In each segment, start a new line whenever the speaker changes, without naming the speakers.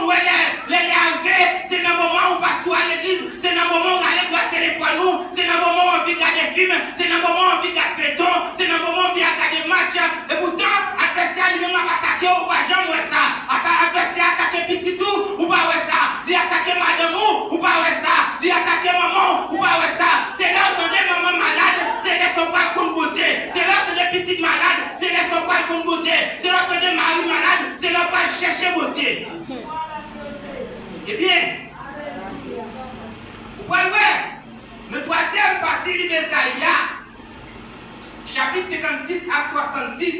qu'on voit les arrivés, c'est dans le moment où on passe à l'église, c'est dans le moment où on allait voir le téléphone, c'est dans le moment où on vit regarder des films, c'est dans le moment où on vit regarder des fêtons, c'est dans le moment où on vit regarder des matchs. Et pourtant, l'adversaire lui-même a attaqué, ou pas jamais ça. L'adversaire a attaqué petit tout, ou pas ça. Il a attaqué madame, ou pas ça. Il a attaqué maman, ou pas ça. C'est là où on est maman malade, c'est là son pas qu'on goûter. C'est là où on est petite malade, c'est là son pas qu'on goûter. C'est là où on est mari malade, c'est là où on va chercher beauté. Eh bien, vous voyez, le troisième partie de Isaïe, chapitre 56 à 66,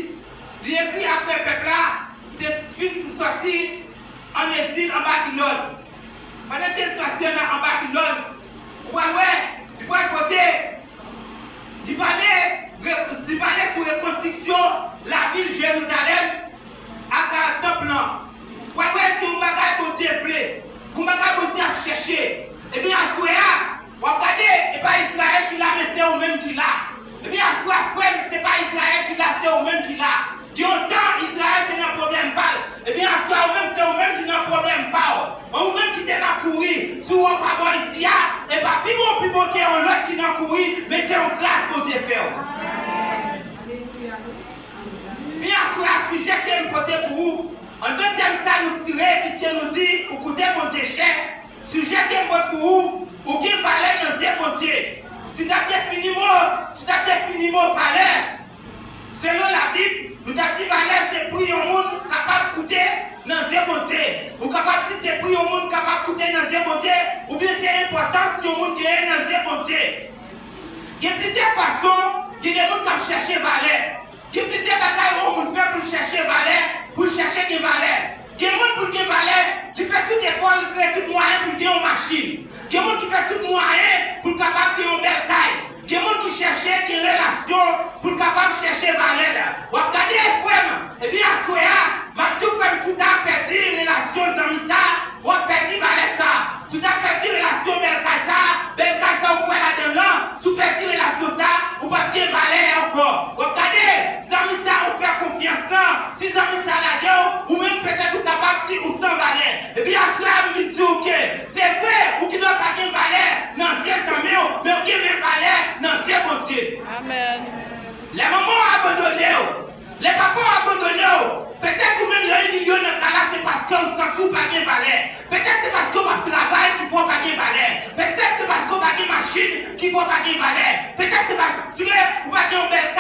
il écrit après le peuple là, c'est film pour sortir en exil en Babylone. Pendant qu'il est sorti en Babylone, vous voyez, il voit côté, il parlait sur la reconstruction la ville Jérusalem à 40 temple. Vous voyez, est-ce que vous bagage pour Dieu plaît? Vous bagage pour Dieu chercher? Eh bien, à Souéa, vous regardez, ce n'est pas Israël qui l'a, mais c'est eux-mêmes qui l'a. Eh bien, à Souéa, ce n'est pas Israël qui l'a, c'est eux-mêmes qui l'a. Qui ont tant Israël qui n'a problème pas. Eh bien, à Souéa, eux-mêmes, c'est eux-mêmes qui n'ont problème pas. Eux-mêmes qui t'ont couru, sur un pardon ici, et pas plus bon qu'il y a un autre qui n'a couru, mais c'est une grâce pour Dieu faire. Bien, à Souéa, sujet qui est un côté pour vous. En deuxième ça nous tirer, puisqu'il nous dit, vous coûtez mon déchet. Sujet qui est bon pour vous, ou qui valait dans ces côtés. Si tu as fini mon valeur, selon la Bible, nous avons dit valeur, c'est pour un monde capable de coûter dans ces côtés. Ou capable de dire c'est pour un monde capable de coûter dans ces côtés, ou bien c'est important si un monde qui est dans ces côtés. Il y a plusieurs façons, il y a des gens qui cherchent valeur. Il y a plusieurs bagages où on fait pour chercher valeur, pour chercher des valeurs. Il y a des gens pour des valeurs, qui fait tout effort, qui fait tout moyen pour gagner une machine. Il y a des gens qui fait tout moyen pour capable de gagner une belle taille. Il y a des gens qui cherchent des relations pour capable de chercher valeur. Vous regardez les frères, et bien à Souéa, ma petite frère, si tu as perdu une relation dans ça, vous avez perdu valeur ça. Si tu as perdu une relation belle ça, ou quoi là-dedans, si tu as perdu une relation ça, vous n'avez pas de valeur encore. Vous regardez, amis ça, on fait confiance là. Si amis ça la gueule, ou même peut-être vous capable de dire ou sans valeur. Et bien à cela, vous dites ok, c'est vrai, ou qui ne doit pas de valeur dans ces amis, mais qui met valeur dans ces bon Dieu. Amen. Les mamans abandonnées, les papas abandonnés, peut-être que même il y a 1 million de cas là, c'est parce qu'on s'en fout pas de valeur. Peut-être c'est parce qu'on va travailler qu'il faut pas de valeur. Peut-être c'est parce qu'on va de machine qu'il faut pas de valeur. Peut-être c'est parce que vous pas de belle